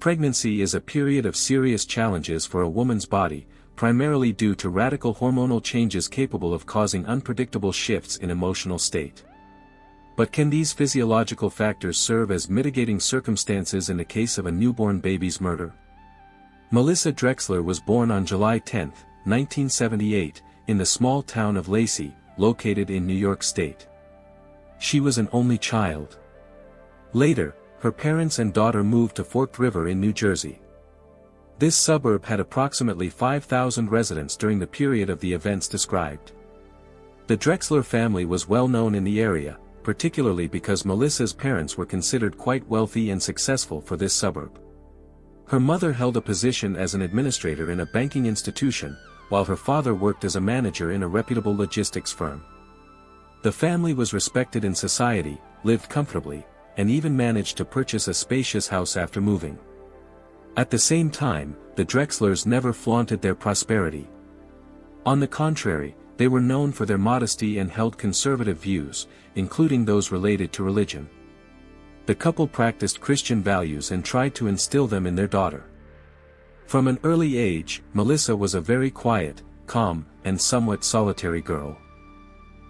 Pregnancy is a period of serious challenges for a woman's body, primarily due to radical hormonal changes capable of causing unpredictable shifts in emotional state. But can these physiological factors serve as mitigating circumstances in the case of a newborn baby's murder? Melissa Drexler was born on July 10, 1978, in the small town of Lacey, located in New York State. She was an only child. Later, her parents and daughter moved to Forked River in New Jersey. This suburb had approximately 5,000 residents during the period of the events described. The Drexler family was well known in the area, particularly because Melissa's parents were considered quite wealthy and successful for this suburb. Her mother held a position as an administrator in a banking institution, while her father worked as a manager in a reputable logistics firm. The family was respected in society, lived comfortably, and even managed to purchase a spacious house after moving. At the same time, the Drexlers never flaunted their prosperity. On the contrary, they were known for their modesty and held conservative views, including those related to religion. The couple practiced Christian values and tried to instill them in their daughter. From an early age, Melissa was a very quiet, calm, and somewhat solitary girl.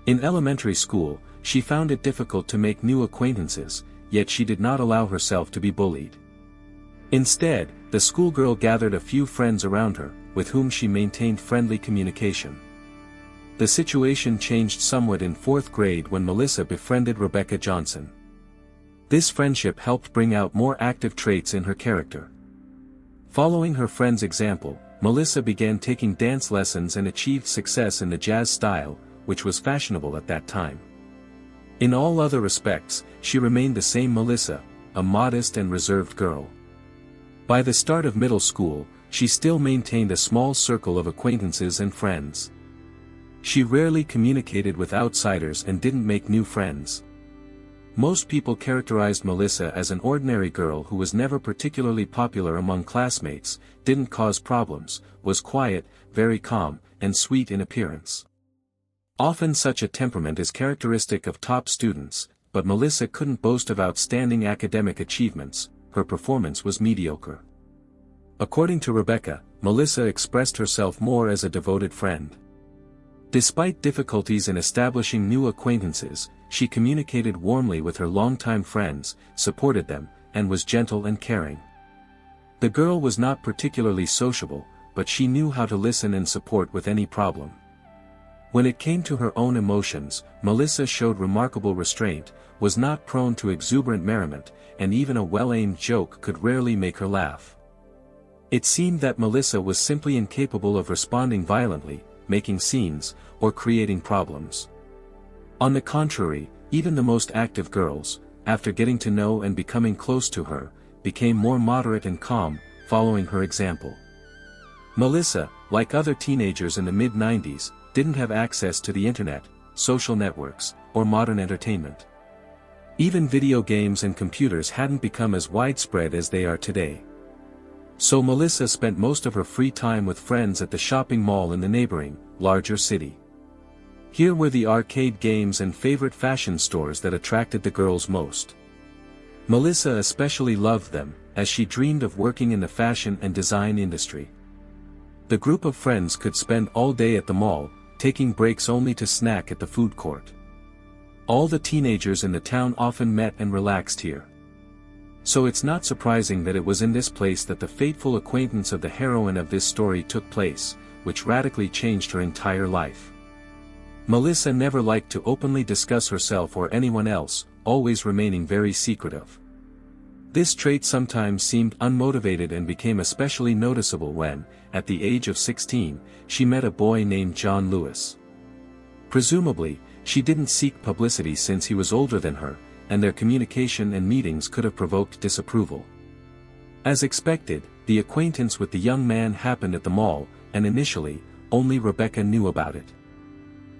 In elementary school, she found it difficult to make new acquaintances, yet she did not allow herself to be bullied. Instead, the schoolgirl gathered a few friends around her, with whom she maintained friendly communication. The situation changed somewhat in 4th grade when Melissa befriended Rebecca Johnson. This friendship helped bring out more active traits in her character. Following her friend's example, Melissa began taking dance lessons and achieved success in the jazz style, which was fashionable at that time. In all other respects, she remained the same Melissa, a modest and reserved girl. By the start of middle school, she still maintained a small circle of acquaintances and friends. She rarely communicated with outsiders and didn't make new friends. Most people characterized Melissa as an ordinary girl who was never particularly popular among classmates, didn't cause problems, was quiet, very calm, and sweet in appearance. Often such a temperament is characteristic of top students, but Melissa couldn't boast of outstanding academic achievements. Her performance was mediocre. According to Rebecca, Melissa expressed herself more as a devoted friend. Despite difficulties in establishing new acquaintances, she communicated warmly with her longtime friends, supported them, and was gentle and caring. The girl was not particularly sociable, but she knew how to listen and support with any problem. When it came to her own emotions, Melissa showed remarkable restraint, was not prone to exuberant merriment, and even a well-aimed joke could rarely make her laugh. It seemed that Melissa was simply incapable of responding violently, making scenes, or creating problems. On the contrary, even the most active girls, after getting to know and becoming close to her, became more moderate and calm, following her example. Melissa, like other teenagers in the mid-90s, didn't have access to the internet, social networks, or modern entertainment. Even video games and computers hadn't become as widespread as they are today. So Melissa spent most of her free time with friends at the shopping mall in the neighboring, larger city. Here were the arcade games and favorite fashion stores that attracted the girls most. Melissa especially loved them, as she dreamed of working in the fashion and design industry. The group of friends could spend all day at the mall, taking breaks only to snack at the food court. All the teenagers in the town often met and relaxed here. So it's not surprising that it was in this place that the fateful acquaintance of the heroine of this story took place, which radically changed her entire life. Melissa never liked to openly discuss herself or anyone else, always remaining very secretive. This trait sometimes seemed unmotivated and became especially noticeable when, at the age of 16, she met a boy named John Lewis. Presumably, she didn't seek publicity since he was older than her, and their communication and meetings could have provoked disapproval. As expected, the acquaintance with the young man happened at the mall, and initially, only Rebecca knew about it.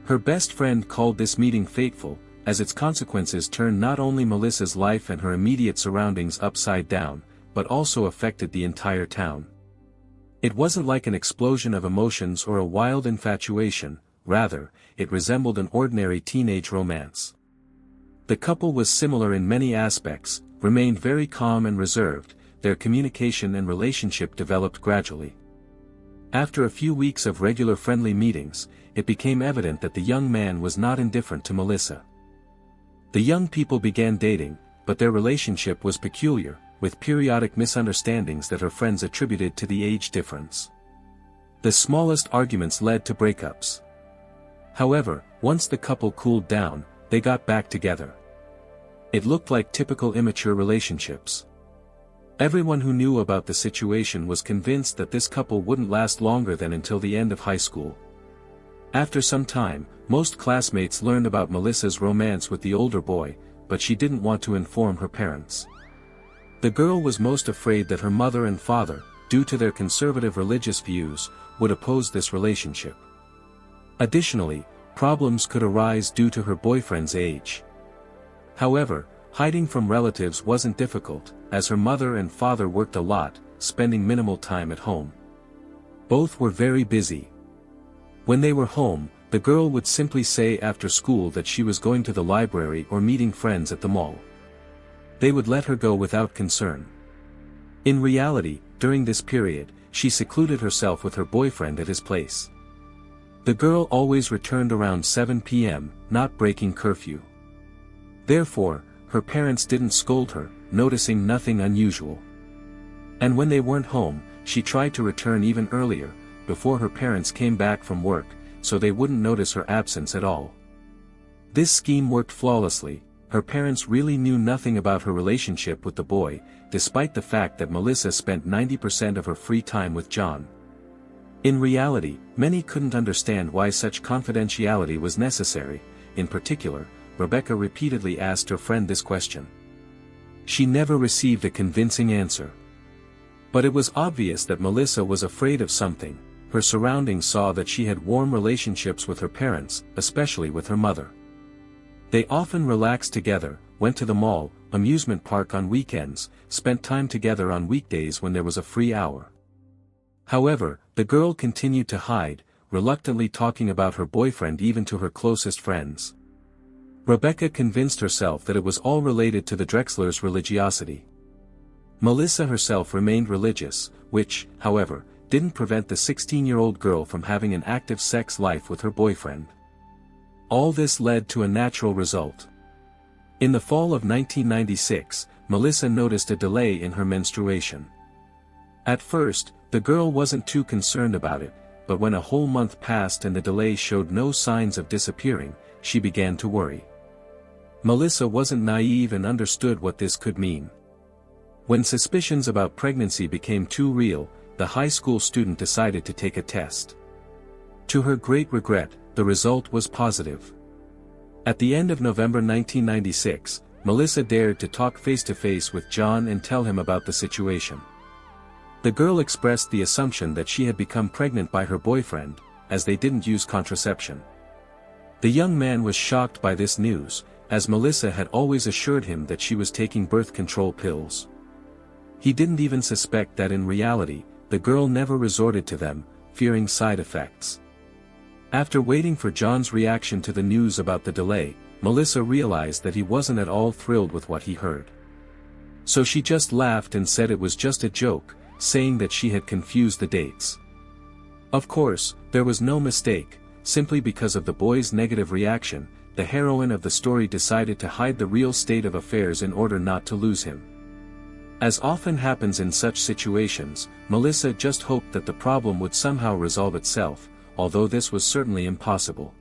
Her best friend called this meeting fateful, as its consequences turned not only Melissa's life and her immediate surroundings upside down, but also affected the entire town. It wasn't like an explosion of emotions or a wild infatuation, rather, it resembled an ordinary teenage romance. The couple was similar in many aspects, remained very calm and reserved, their communication and relationship developed gradually. After a few weeks of regular friendly meetings, it became evident that the young man was not indifferent to Melissa. The young people began dating, but their relationship was peculiar, with periodic misunderstandings that her friends attributed to the age difference. The smallest arguments led to breakups. However, once the couple cooled down, they got back together. It looked like typical immature relationships. Everyone who knew about the situation was convinced that this couple wouldn't last longer than until the end of high school. After some time, most classmates learned about Melissa's romance with the older boy, but she didn't want to inform her parents. The girl was most afraid that her mother and father, due to their conservative religious views, would oppose this relationship. Additionally, problems could arise due to her boyfriend's age. However, hiding from relatives wasn't difficult, as her mother and father worked a lot, spending minimal time at home. Both were very busy. When they were home, the girl would simply say after school that she was going to the library or meeting friends at the mall. They would let her go without concern. In reality, during this period, she secluded herself with her boyfriend at his place. The girl always returned around 7 p.m., not breaking curfew. Therefore, her parents didn't scold her, noticing nothing unusual. And when they weren't home, she tried to return even earlier, before her parents came back from work, so they wouldn't notice her absence at all. This scheme worked flawlessly. Her parents really knew nothing about her relationship with the boy, despite the fact that Melissa spent 90% of her free time with John. In reality, many couldn't understand why such confidentiality was necessary. In particular, Rebecca repeatedly asked her friend this question. She never received a convincing answer. But it was obvious that Melissa was afraid of something. Her surroundings saw that she had warm relationships with her parents, especially with her mother. They often relaxed together, went to the mall, amusement park on weekends, spent time together on weekdays when there was a free hour. However, the girl continued to hide, reluctantly talking about her boyfriend even to her closest friends. Rebecca convinced herself that it was all related to the Drexler's religiosity. Melissa herself remained religious, which, however, didn't prevent the 16-year-old girl from having an active sex life with her boyfriend. All this led to a natural result. In the fall of 1996, Melissa noticed a delay in her menstruation. At first, the girl wasn't too concerned about it, but when a whole month passed and the delay showed no signs of disappearing, she began to worry. Melissa wasn't naive and understood what this could mean. When suspicions about pregnancy became too real, the high school student decided to take a test. To her great regret, the result was positive. At the end of November 1996, Melissa dared to talk face-to-face with John and tell him about the situation. The girl expressed the assumption that she had become pregnant by her boyfriend, as they didn't use contraception. The young man was shocked by this news, as Melissa had always assured him that she was taking birth control pills. He didn't even suspect that in reality, the girl never resorted to them, fearing side effects. After waiting for John's reaction to the news about the delay, Melissa realized that he wasn't at all thrilled with what he heard. So she just laughed and said it was just a joke, saying that she had confused the dates. Of course, there was no mistake. Simply because of the boy's negative reaction, the heroine of the story decided to hide the real state of affairs in order not to lose him. As often happens in such situations, Melissa just hoped that the problem would somehow resolve itself, although this was certainly impossible.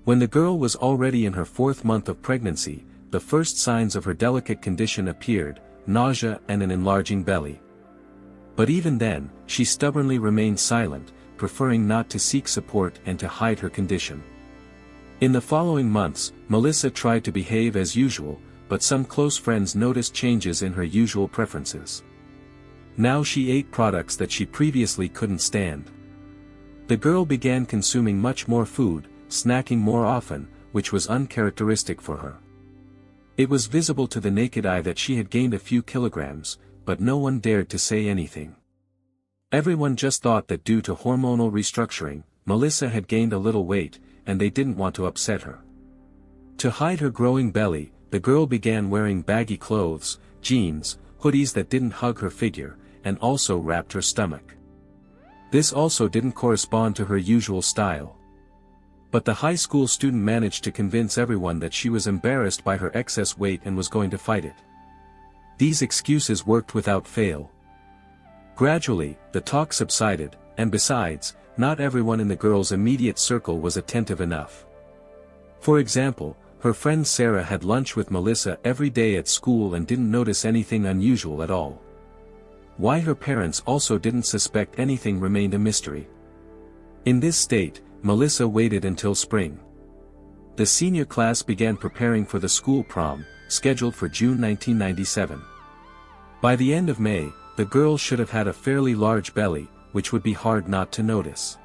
When the girl was already in her 4th month of pregnancy, the first signs of her delicate condition appeared, nausea and an enlarging belly. But even then, she stubbornly remained silent, preferring not to seek support and to hide her condition. In the following months, Melissa tried to behave as usual, but some close friends noticed changes in her usual preferences. Now she ate products that she previously couldn't stand. The girl began consuming much more food, snacking more often, which was uncharacteristic for her. It was visible to the naked eye that she had gained a few kilograms, but no one dared to say anything. Everyone just thought that due to hormonal restructuring, Melissa had gained a little weight, and they didn't want to upset her. To hide her growing belly, the girl began wearing baggy clothes, jeans, hoodies that didn't hug her figure, and also wrapped her stomach. This also didn't correspond to her usual style. But the high school student managed to convince everyone that she was embarrassed by her excess weight and was going to fight it. These excuses worked without fail. Gradually, the talk subsided, and besides, not everyone in the girl's immediate circle was attentive enough. For example, her friend Sarah had lunch with Melissa every day at school and didn't notice anything unusual at all. Why her parents also didn't suspect anything remained a mystery. In this state, Melissa waited until spring. The senior class began preparing for the school prom, scheduled for June 1997. By the end of May, the girl should have had a fairly large belly, which would be hard not to notice.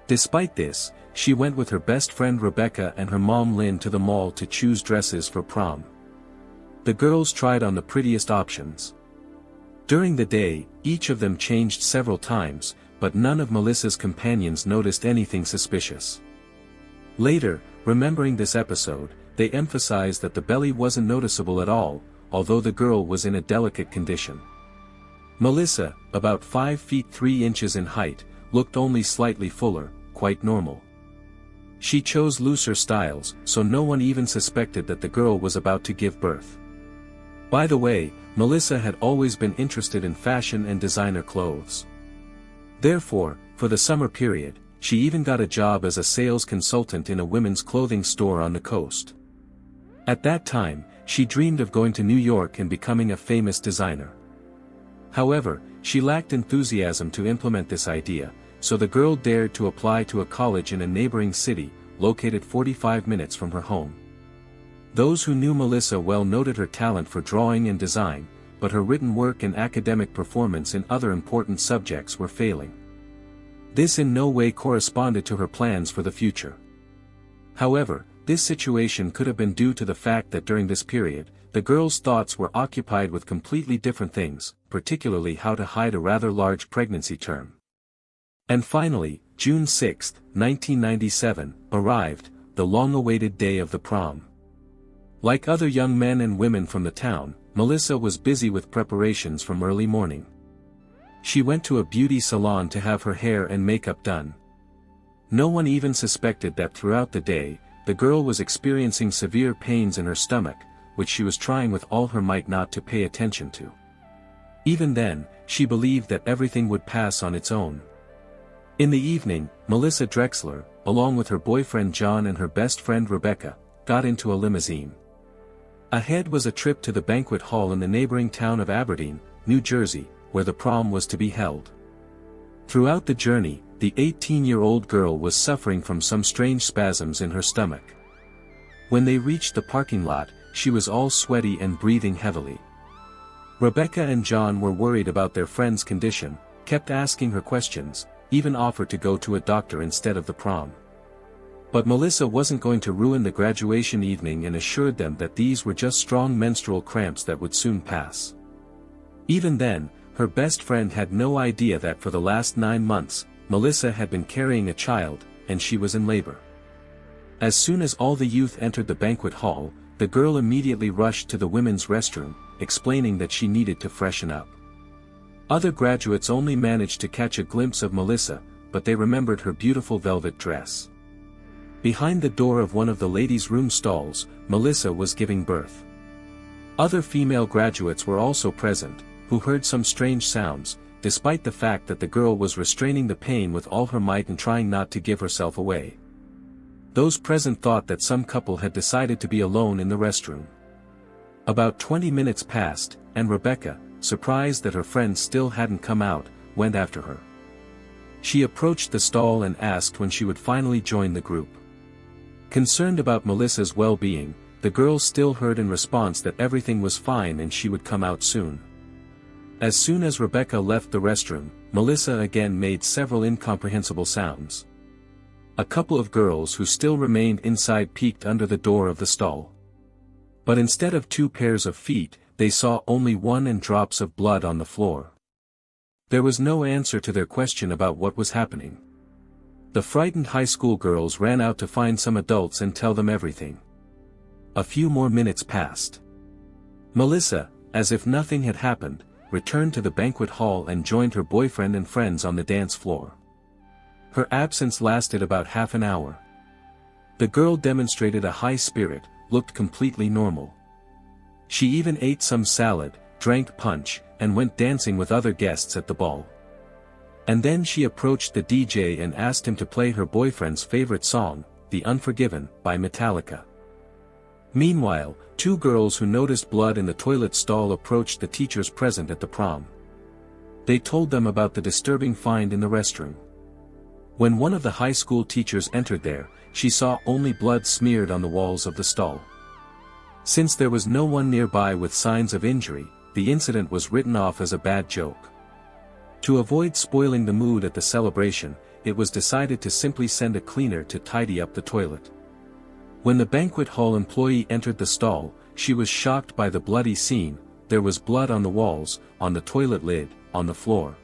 Despite this, she went with her best friend Rebecca and her mom Lynn to the mall to choose dresses for prom. The girls tried on the prettiest options. During the day, each of them changed several times, but none of Melissa's companions noticed anything suspicious. Later, remembering this episode, they emphasized that the belly wasn't noticeable at all, although the girl was in a delicate condition. Melissa, about 5 feet 3 inches in height, looked only slightly fuller, quite normal. She chose looser styles, so no one even suspected that the girl was about to give birth. By the way, Melissa had always been interested in fashion and designer clothes. Therefore, for the summer period, she even got a job as a sales consultant in a women's clothing store on the coast. At that time, she dreamed of going to New York and becoming a famous designer. However, she lacked enthusiasm to implement this idea, so the girl dared to apply to a college in a neighboring city, located 45 minutes from her home. Those who knew Melissa well noted her talent for drawing and design, but her written work and academic performance in other important subjects were failing. This in no way corresponded to her plans for the future. However, this situation could have been due to the fact that during this period, the girl's thoughts were occupied with completely different things, particularly how to hide a rather large pregnancy term. And finally, June 6, 1997, arrived, the long-awaited day of the prom. Like other young men and women from the town, Melissa was busy with preparations from early morning. She went to a beauty salon to have her hair and makeup done. No one even suspected that throughout the day, the girl was experiencing severe pains in her stomach, which she was trying with all her might not to pay attention to. Even then, she believed that everything would pass on its own. In the evening, Melissa Drexler, along with her boyfriend John and her best friend Rebecca, got into a limousine. Ahead was a trip to the banquet hall in the neighboring town of Aberdeen, New Jersey, where the prom was to be held. Throughout the journey, the 18-year-old girl was suffering from some strange spasms in her stomach. When they reached the parking lot, she was all sweaty and breathing heavily. Rebecca and John were worried about their friend's condition, kept asking her questions, even offered to go to a doctor instead of the prom. But Melissa wasn't going to ruin the graduation evening and assured them that these were just strong menstrual cramps that would soon pass. Even then, her best friend had no idea that for the last 9 months, Melissa had been carrying a child, and she was in labor. As soon as all the youth entered the banquet hall, the girl immediately rushed to the women's restroom, explaining that she needed to freshen up. Other graduates only managed to catch a glimpse of Melissa, but they remembered her beautiful velvet dress. Behind the door of one of the ladies' room stalls, Melissa was giving birth. Other female graduates were also present, who heard some strange sounds, despite the fact that the girl was restraining the pain with all her might and trying not to give herself away. Those present thought that some couple had decided to be alone in the restroom. About 20 minutes passed, and Rebecca, surprised that her friend still hadn't come out, went after her. She approached the stall and asked when she would finally join the group. Concerned about Melissa's well-being, the girl still heard in response that everything was fine and she would come out soon. As soon as Rebecca left the restroom, Melissa again made several incomprehensible sounds. A couple of girls who still remained inside peeked under the door of the stall. But instead of 2 pairs of feet, they saw only one and drops of blood on the floor. There was no answer to their question about what was happening. The frightened high school girls ran out to find some adults and tell them everything. A few more minutes passed. Melissa, as if nothing had happened, returned to the banquet hall and joined her boyfriend and friends on the dance floor. Her absence lasted about half an hour. The girl demonstrated a high spirit, looked completely normal. She even ate some salad, drank punch, and went dancing with other guests at the ball. And then she approached the DJ and asked him to play her boyfriend's favorite song, The Unforgiven, by Metallica. Meanwhile, two girls who noticed blood in the toilet stall approached the teachers present at the prom. They told them about the disturbing find in the restroom. When one of the high school teachers entered there, she saw only blood smeared on the walls of the stall. Since there was no one nearby with signs of injury, the incident was written off as a bad joke. To avoid spoiling the mood at the celebration, it was decided to simply send a cleaner to tidy up the toilet. When the banquet hall employee entered the stall, she was shocked by the bloody scene. There was blood on the walls, on the toilet lid, on the floor.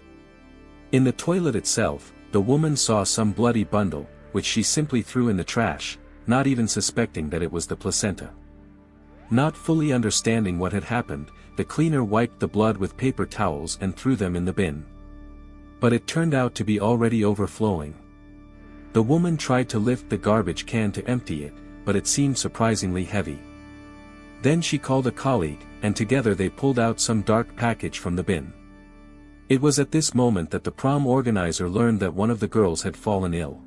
In the toilet itself, the woman saw some bloody bundle, which she simply threw in the trash, not even suspecting that it was the placenta. Not fully understanding what had happened, the cleaner wiped the blood with paper towels and threw them in the bin. But it turned out to be already overflowing. The woman tried to lift the garbage can to empty it, but it seemed surprisingly heavy. Then she called a colleague, and together they pulled out some dark package from the bin. It was at this moment that the prom organizer learned that one of the girls had fallen ill.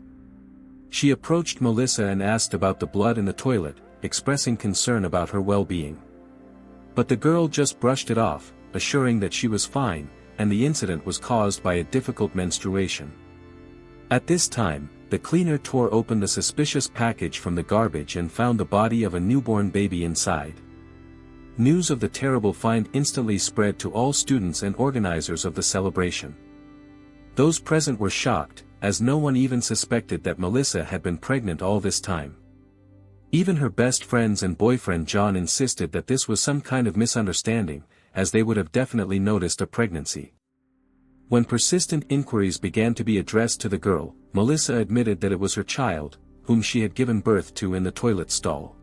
She approached Melissa and asked about the blood in the toilet, expressing concern about her well-being. But the girl just brushed it off, assuring that she was fine, and the incident was caused by a difficult menstruation. At this time, the cleaner tore open the suspicious package from the garbage and found the body of a newborn baby inside. News of the terrible find instantly spread to all students and organizers of the celebration. Those present were shocked, as no one even suspected that Melissa had been pregnant all this time. Even her best friends and boyfriend John insisted that this was some kind of misunderstanding, as they would have definitely noticed a pregnancy. When persistent inquiries began to be addressed to the girl, Melissa admitted that it was her child, whom she had given birth to in the toilet stall.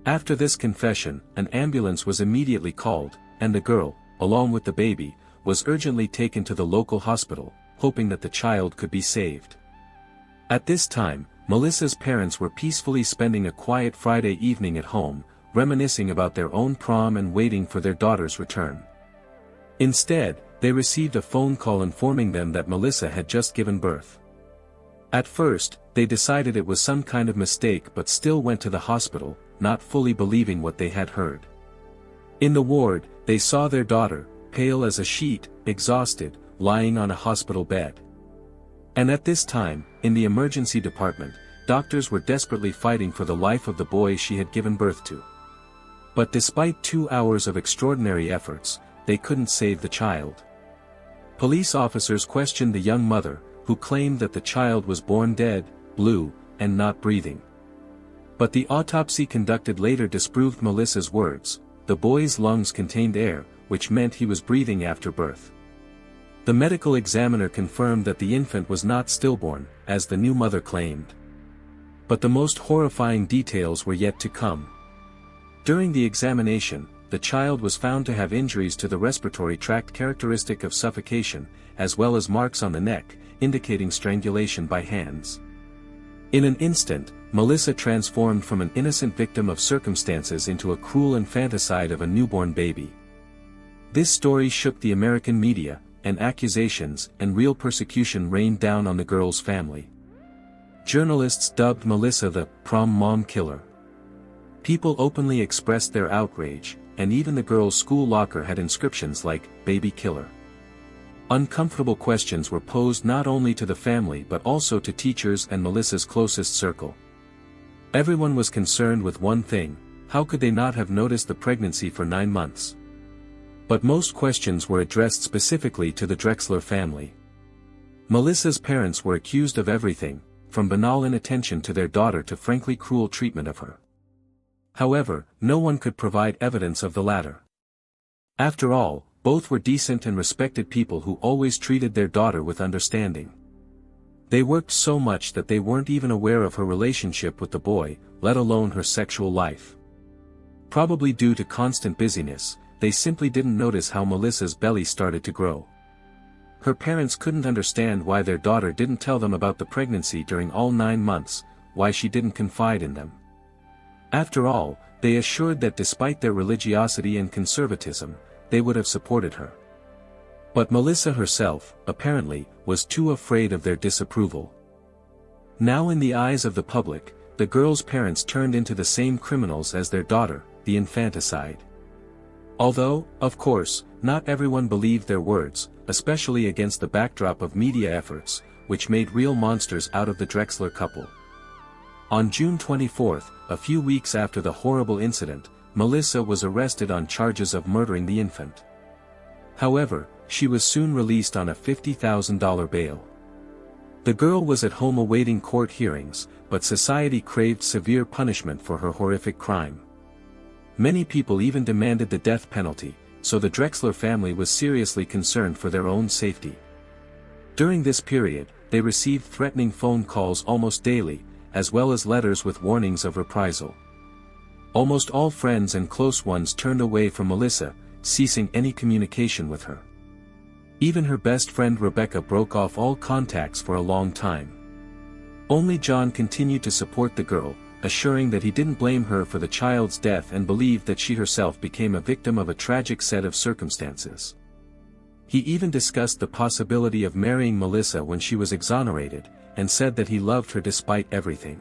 After this confession, an ambulance was immediately called, and the girl, along with the baby, was urgently taken to the local hospital, hoping that the child could be saved. At this time, Melissa's parents were peacefully spending a quiet Friday evening at home, reminiscing about their own prom and waiting for their daughter's return. Instead, they received a phone call informing them that Melissa had just given birth. At first, they decided it was some kind of mistake but still went to the hospital, not fully believing what they had heard. In the ward, they saw their daughter, pale as a sheet, exhausted, lying on a hospital bed. And at this time, in the emergency department, doctors were desperately fighting for the life of the boy she had given birth to. But despite 2 hours of extraordinary efforts, they couldn't save the child. Police officers questioned the young mother, who claimed that the child was born dead, blue, and not breathing. But the autopsy conducted later disproved Melissa's words. The boy's lungs contained air, which meant he was breathing after birth. The medical examiner confirmed that the infant was not stillborn, as the new mother claimed. But the most horrifying details were yet to come. During the examination, the child was found to have injuries to the respiratory tract characteristic of suffocation, as well as marks on the neck, indicating strangulation by hands. In an instant, Melissa transformed from an innocent victim of circumstances into a cruel infanticide of a newborn baby. This story shook the American media, and accusations and real persecution rained down on the girl's family. Journalists dubbed Melissa the prom mom killer. People openly expressed their outrage, and even the girl's school locker had inscriptions like, "Baby Killer." Uncomfortable questions were posed not only to the family but also to teachers and Melissa's closest circle. Everyone was concerned with one thing: how could they not have noticed the pregnancy for 9 months? But most questions were addressed specifically to the Drexler family. Melissa's parents were accused of everything, from banal inattention to their daughter to frankly cruel treatment of her. However, no one could provide evidence of the latter. After all, both were decent and respected people who always treated their daughter with understanding. They worked so much that they weren't even aware of her relationship with the boy, let alone her sexual life. Probably due to constant busyness, they simply didn't notice how Melissa's belly started to grow. Her parents couldn't understand why their daughter didn't tell them about the pregnancy during all 9 months, why she didn't confide in them. After all, they assured that despite their religiosity and conservatism, they would have supported her. But Melissa herself, apparently, was too afraid of their disapproval. Now in the eyes of the public, the girl's parents turned into the same criminals as their daughter, the infanticide. Although, of course, not everyone believed their words, especially against the backdrop of media efforts, which made real monsters out of the Drexler couple. On June 24, a few weeks after the horrible incident, Melissa was arrested on charges of murdering the infant. However, she was soon released on a $50,000 bail. The girl was at home awaiting court hearings, but society craved severe punishment for her horrific crime. Many people even demanded the death penalty, so the Drexler family was seriously concerned for their own safety. During this period, they received threatening phone calls almost daily, as well as letters with warnings of reprisal. Almost all friends and close ones turned away from Melissa, ceasing any communication with her. Even her best friend Rebecca broke off all contacts for a long time. Only John continued to support the girl, assuring that he didn't blame her for the child's death and believed that she herself became a victim of a tragic set of circumstances. He even discussed the possibility of marrying Melissa when she was exonerated, and said that he loved her despite everything.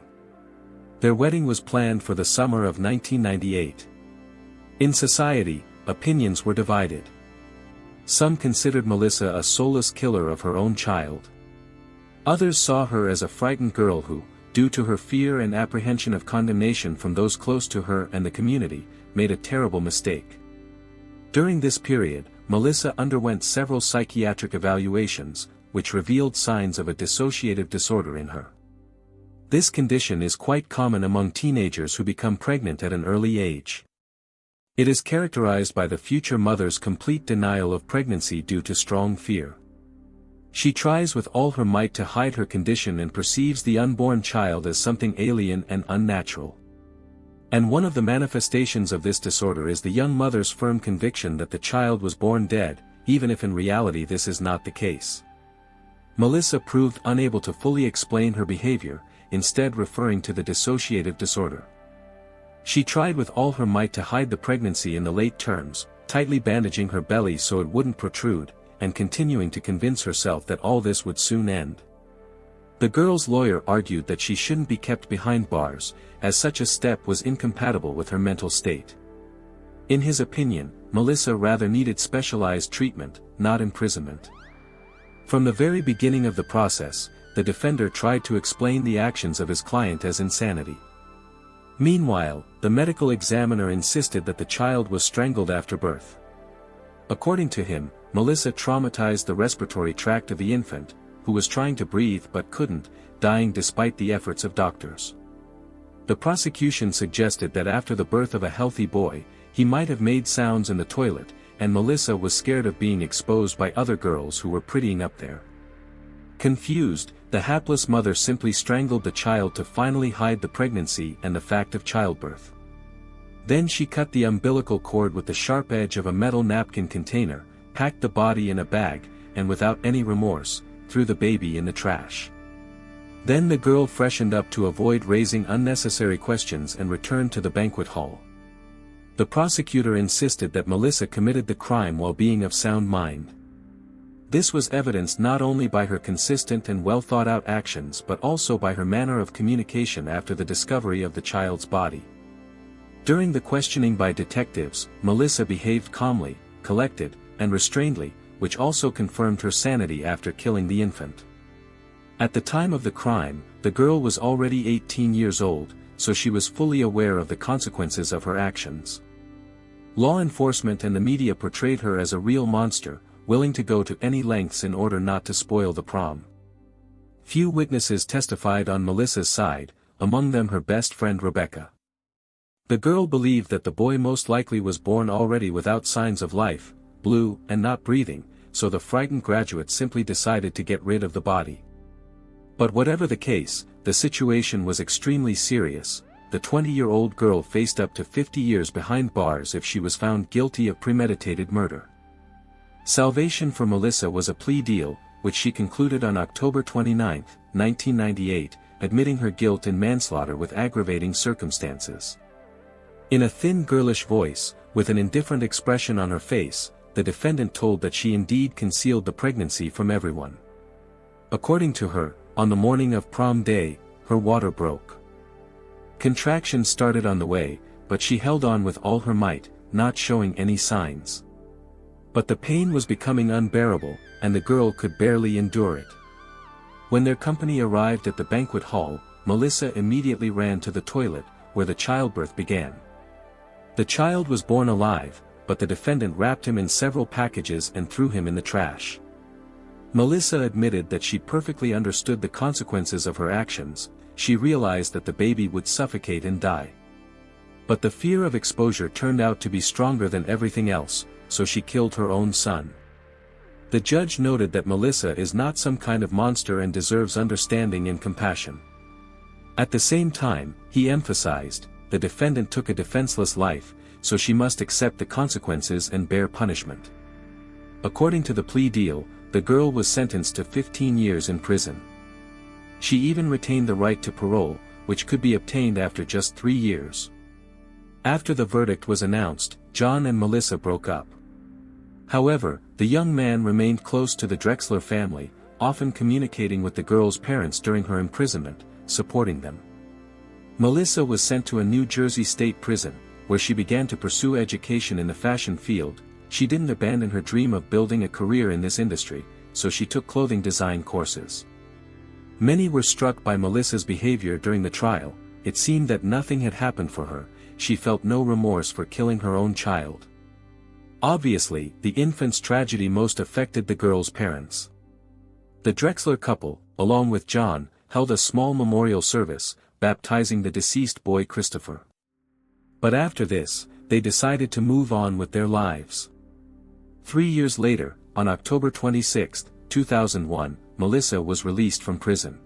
Their wedding was planned for the summer of 1998. In society, opinions were divided. Some considered Melissa a soulless killer of her own child. Others saw her as a frightened girl who, due to her fear and apprehension of condemnation from those close to her and the community, made a terrible mistake. During this period, Melissa underwent several psychiatric evaluations, which revealed signs of a dissociative disorder in her. This condition is quite common among teenagers who become pregnant at an early age. It is characterized by the future mother's complete denial of pregnancy due to strong fear. She tries with all her might to hide her condition and perceives the unborn child as something alien and unnatural. And one of the manifestations of this disorder is the young mother's firm conviction that the child was born dead, even if in reality this is not the case. Melissa proved unable to fully explain her behavior, instead referring to the dissociative disorder. She tried with all her might to hide the pregnancy in the late terms, tightly bandaging her belly so it wouldn't protrude, and continuing to convince herself that all this would soon end. The girl's lawyer argued that she shouldn't be kept behind bars, as such a step was incompatible with her mental state. In his opinion, Melissa rather needed specialized treatment, not imprisonment. From the very beginning of the process, the defender tried to explain the actions of his client as insanity. Meanwhile, the medical examiner insisted that the child was strangled after birth. According to him, Melissa traumatized the respiratory tract of the infant, who was trying to breathe but couldn't, dying despite the efforts of doctors. The prosecution suggested that after the birth of a healthy boy, he might have made sounds in the toilet, and Melissa was scared of being exposed by other girls who were prettying up there. Confused, the hapless mother simply strangled the child to finally hide the pregnancy and the fact of childbirth. Then she cut the umbilical cord with the sharp edge of a metal napkin container, packed the body in a bag, and without any remorse, threw the baby in the trash. Then the girl freshened up to avoid raising unnecessary questions and returned to the banquet hall. The prosecutor insisted that Melissa committed the crime while being of sound mind. This was evidenced not only by her consistent and well-thought-out actions but also by her manner of communication after the discovery of the child's body. During the questioning by detectives, Melissa behaved calmly, collected, and restrainedly, which also confirmed her sanity after killing the infant. At the time of the crime, the girl was already 18 years old, so she was fully aware of the consequences of her actions. Law enforcement and the media portrayed her as a real monster, willing to go to any lengths in order not to spoil the prom. Few witnesses testified on Melissa's side, among them her best friend Rebecca. The girl believed that the boy most likely was born already without signs of life, blue, and not breathing, so the frightened graduate simply decided to get rid of the body. But whatever the case, the situation was extremely serious, the 20-year-old girl faced up to 50 years behind bars if she was found guilty of premeditated murder. Salvation for Melissa was a plea deal, which she concluded on October 29, 1998, admitting her guilt in manslaughter with aggravating circumstances. In a thin girlish voice, with an indifferent expression on her face, the defendant told that she indeed concealed the pregnancy from everyone. According to her, on the morning of prom day, her water broke. Contractions started on the way, but she held on with all her might, not showing any signs. But the pain was becoming unbearable, and the girl could barely endure it. When their company arrived at the banquet hall, Melissa immediately ran to the toilet, where the childbirth began. The child was born alive, but the defendant wrapped him in several packages and threw him in the trash. Melissa admitted that she perfectly understood the consequences of her actions. She realized that the baby would suffocate and die. But the fear of exposure turned out to be stronger than everything else, so she killed her own son. The judge noted that Melissa is not some kind of monster and deserves understanding and compassion. At the same time, he emphasized, the defendant took a defenseless life, so she must accept the consequences and bear punishment. According to the plea deal, the girl was sentenced to 15 years in prison. She even retained the right to parole, which could be obtained after just 3 years. After the verdict was announced, John and Melissa broke up. However, the young man remained close to the Drexler family, often communicating with the girl's parents during her imprisonment, supporting them. Melissa was sent to a New Jersey state prison, where she began to pursue education in the fashion field. She didn't abandon her dream of building a career in this industry, so she took clothing design courses. Many were struck by Melissa's behavior during the trial. It seemed that nothing had happened for her. She felt no remorse for killing her own child. Obviously, the infant's tragedy most affected the girl's parents. The Drexler couple, along with John, held a small memorial service, baptizing the deceased boy Christopher. But after this, they decided to move on with their lives. 3 years later, on October 26, 2001, Melissa was released from prison.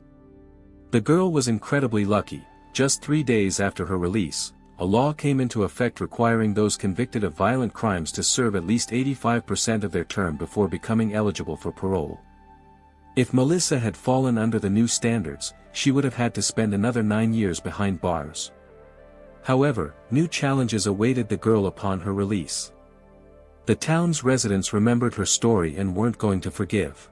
The girl was incredibly lucky. Just 3 days after her release, a law came into effect requiring those convicted of violent crimes to serve at least 85% of their term before becoming eligible for parole. If Melissa had fallen under the new standards, she would have had to spend another 9 years behind bars. However, new challenges awaited the girl upon her release. The town's residents remembered her story and weren't going to forgive.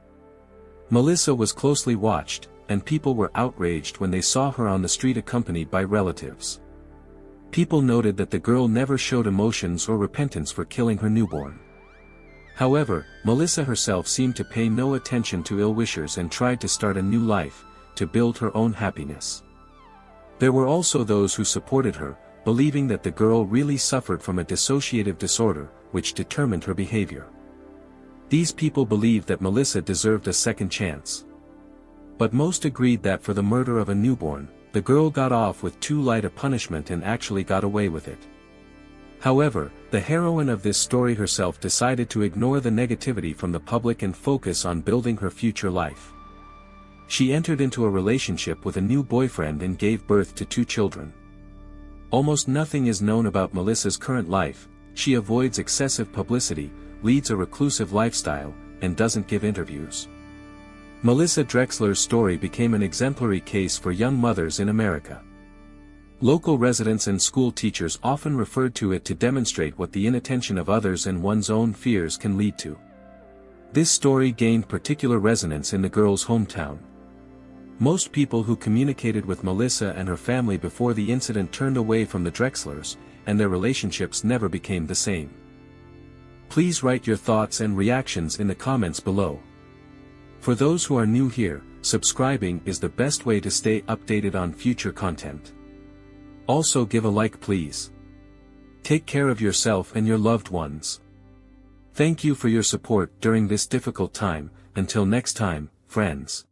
Melissa was closely watched, and people were outraged when they saw her on the street accompanied by relatives. People noted that the girl never showed emotions or repentance for killing her newborn. However, Melissa herself seemed to pay no attention to ill-wishers and tried to start a new life, to build her own happiness. There were also those who supported her, believing that the girl really suffered from a dissociative disorder, which determined her behavior. These people believed that Melissa deserved a second chance. But most agreed that for the murder of a newborn, the girl got off with too light a punishment and actually got away with it. However, the heroine of this story herself decided to ignore the negativity from the public and focus on building her future life. She entered into a relationship with a new boyfriend and gave birth to 2 children. Almost nothing is known about Melissa's current life. She avoids excessive publicity, leads a reclusive lifestyle, and doesn't give interviews. Melissa Drexler's story became an exemplary case for young mothers in America. Local residents and school teachers often referred to it to demonstrate what the inattention of others and one's own fears can lead to. This story gained particular resonance in the girl's hometown. Most people who communicated with Melissa and her family before the incident turned away from the Drexlers, and their relationships never became the same. Please write your thoughts and reactions in the comments below. For those who are new here, subscribing is the best way to stay updated on future content. Also give a like please. Take care of yourself and your loved ones. Thank you for your support during this difficult time. Until next time, friends.